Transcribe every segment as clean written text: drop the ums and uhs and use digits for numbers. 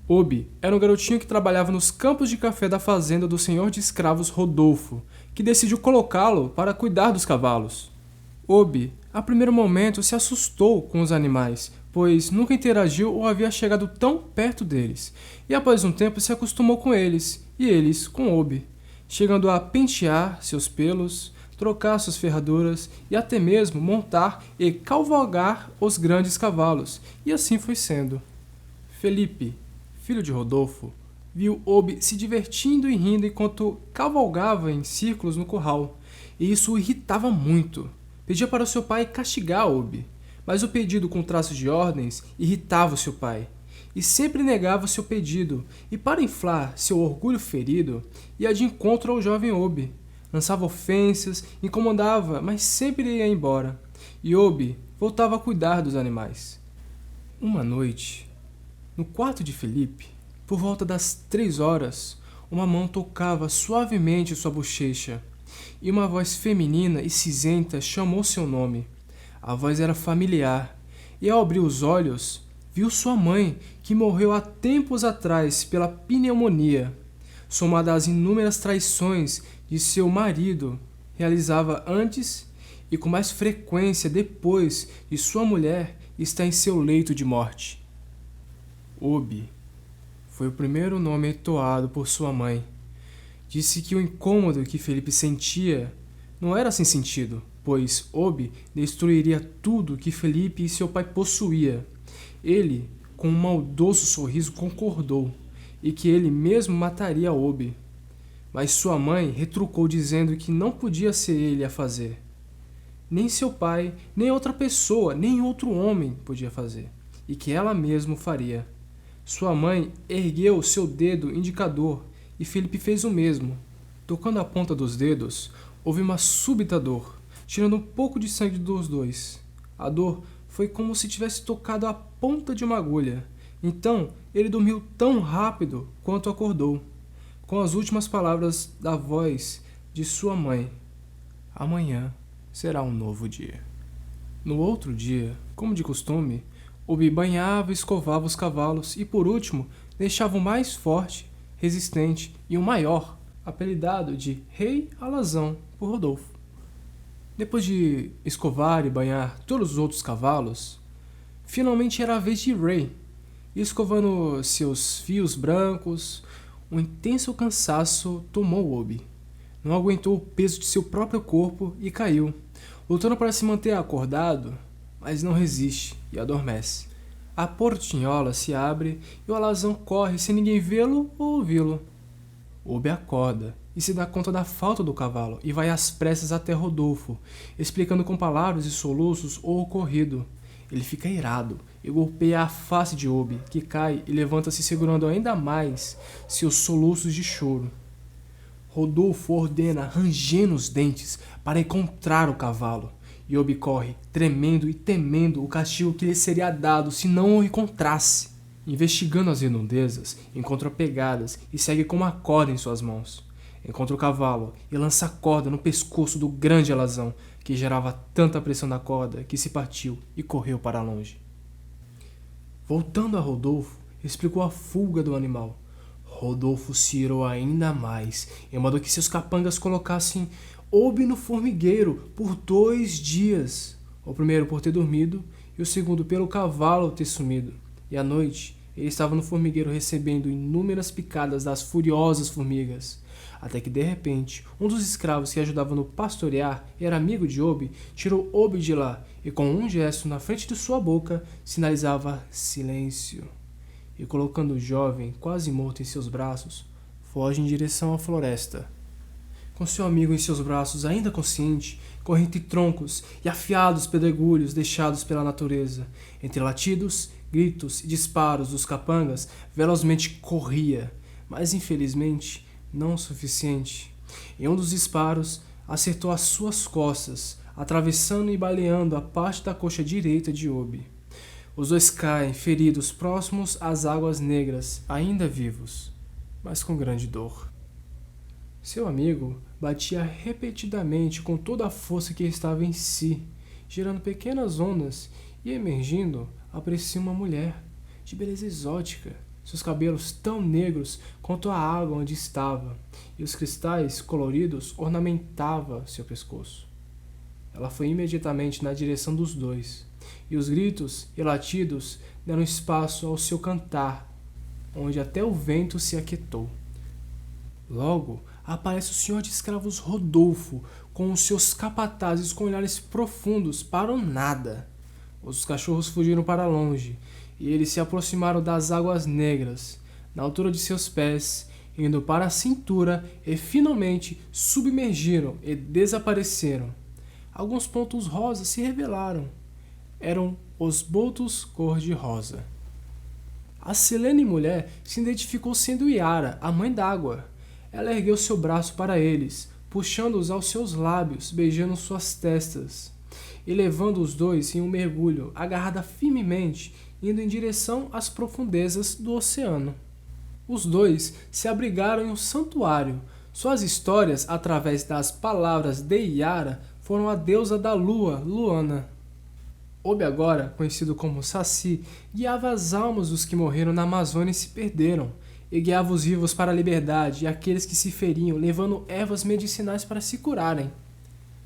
Obi era um garotinho que trabalhava nos campos de café da fazenda do senhor de escravos Rodolfo, que decidiu colocá-lo para cuidar dos cavalos. Obi, a primeiro momento, se assustou com os animais, pois nunca interagiu ou havia chegado tão perto deles, e após um tempo se acostumou com eles, e eles com Obi, chegando a pentear seus pelos, trocar suas ferraduras e até mesmo montar e cavalgar os grandes cavalos, e assim foi sendo. Felipe, filho de Rodolfo, viu Obi se divertindo e rindo enquanto cavalgava em círculos no curral, e isso o irritava muito. Pedia para o seu pai castigar Obi, mas o pedido com traços de ordens irritava o seu pai, e sempre negava seu pedido, e para inflar seu orgulho ferido, ia de encontro ao jovem Obi. Lançava ofensas, incomodava, mas sempre ia embora, e Obi voltava a cuidar dos animais. Uma noite, no quarto de Felipe, por volta das 3 horas, uma mão tocava suavemente sua bochecha, e uma voz feminina e cinzenta chamou seu nome. A voz era familiar, e ao abrir os olhos, viu sua mãe, que morreu há tempos atrás pela pneumonia, somada às inúmeras traições de seu marido, realizava antes e com mais frequência depois de sua mulher estar em seu leito de morte. Obi foi o primeiro nome entoado por sua mãe. Disse que o incômodo que Felipe sentia não era sem sentido, pois Obi destruiria tudo que Felipe e seu pai possuía. Ele, com um maldoso sorriso, concordou, e que ele mesmo mataria Obi. Mas sua mãe retrucou dizendo que não podia ser ele a fazer. Nem seu pai, nem outra pessoa, nem outro homem podia fazer, e que ela mesma faria. Sua mãe ergueu seu dedo indicador e Felipe fez o mesmo. Tocando a ponta dos dedos, houve uma súbita dor, tirando um pouco de sangue dos dois. A dor foi como se tivesse tocado a ponta de uma agulha. Então, ele dormiu tão rápido quanto acordou, com as últimas palavras da voz de sua mãe: amanhã será um novo dia. No outro dia, como de costume, Obi banhava e escovava os cavalos e, por último, deixava o mais forte, resistente e o maior, apelidado de Rei Alazão por Rodolfo. Depois de escovar e banhar todos os outros cavalos, finalmente era a vez de Ray. E escovando seus fios brancos, um intenso cansaço tomou Obi. Não aguentou o peso de seu próprio corpo e caiu, lutando para se manter acordado, mas não resiste e adormece. A portinhola se abre e o alazão corre sem ninguém vê-lo ou ouvi-lo. Obi acorda e se dá conta da falta do cavalo e vai às pressas até Rodolfo, explicando com palavras e soluços o ocorrido. Ele fica irado e golpeia a face de Obi, que cai e levanta-se segurando ainda mais seus soluços de choro. Rodolfo ordena, rangendo os dentes, para encontrar o cavalo. E Obi corre, tremendo e temendo o castigo que lhe seria dado se não o encontrasse. Investigando as redondezas, encontra pegadas e segue com uma corda em suas mãos. Encontra o cavalo e lança a corda no pescoço do grande alazão, que gerava tanta pressão na corda que se partiu e correu para longe. Voltando a Rodolfo, explicou a fuga do animal. Rodolfo se irou ainda mais e mandou que seus capangas colocassem Obi no formigueiro por 2 dias. O primeiro por ter dormido e o segundo pelo cavalo ter sumido. E à noite, ele estava no formigueiro recebendo inúmeras picadas das furiosas formigas. Até que, de repente, um dos escravos que ajudava no pastorear e era amigo de Obi, tirou Obi de lá e, com um gesto na frente de sua boca, sinalizava silêncio. E, colocando o jovem, quase morto em seus braços, foge em direção à floresta. Com seu amigo em seus braços, ainda consciente, corre entre troncos e afiados pedregulhos deixados pela natureza. Entre latidos, gritos e disparos dos capangas, velozmente corria, mas infelizmente não o suficiente. Em um dos disparos, acertou as suas costas, atravessando e baleando a parte da coxa direita de Obi. Os dois caem, feridos, próximos às águas negras, ainda vivos, mas com grande dor. Seu amigo batia repetidamente com toda a força que estava em si, gerando pequenas ondas, e emergindo, aparecia uma mulher, de beleza exótica, seus cabelos tão negros quanto a água onde estava, e os cristais coloridos ornamentavam seu pescoço. Ela foi imediatamente na direção dos dois, e os gritos e latidos deram espaço ao seu cantar, onde até o vento se aquietou. Logo, aparece o senhor de escravos Rodolfo, com os seus capatazes com olhares profundos para o nada. Os cachorros fugiram para longe, e eles se aproximaram das águas negras, na altura de seus pés, indo para a cintura e finalmente submergiram e desapareceram. Alguns pontos rosas se revelaram. Eram os botos cor-de-rosa. A silene mulher se identificou sendo Yara, a mãe d'água. Ela ergueu seu braço para eles, puxando-os aos seus lábios, beijando suas testas, e levando os dois em um mergulho, agarrada firmemente, indo em direção às profundezas do oceano. Os dois se abrigaram em um santuário. Suas histórias, através das palavras de Yara, foram a deusa da lua, Luana. Obi, agora conhecido como Saci, guiava as almas dos que morreram na Amazônia e se perderam, e guiava os vivos para a liberdade e aqueles que se feriam, levando ervas medicinais para se curarem.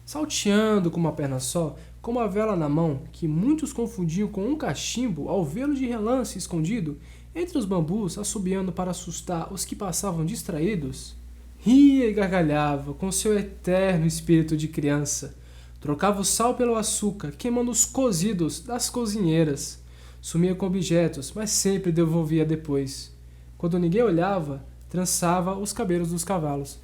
Salteando com uma perna só, com uma vela na mão, que muitos confundiam com um cachimbo ao vê-lo de relance escondido entre os bambus, assobiando para assustar os que passavam distraídos, ria e gargalhava com seu eterno espírito de criança. Trocava o sal pelo açúcar, queimando os cozidos das cozinheiras. Sumia com objetos, mas sempre devolvia depois. Quando ninguém olhava, trançava os cabelos dos cavalos.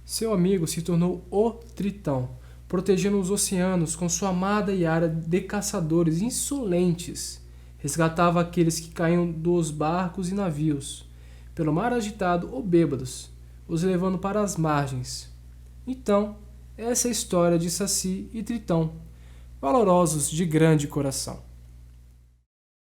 Seu amigo se tornou o Tritão, protegendo os oceanos com sua amada Yara de caçadores insolentes. Resgatava aqueles que caíam dos barcos e navios, pelo mar agitado ou bêbados, os levando para as margens. Então, essa é a história de Saci e Tritão, valorosos de grande coração.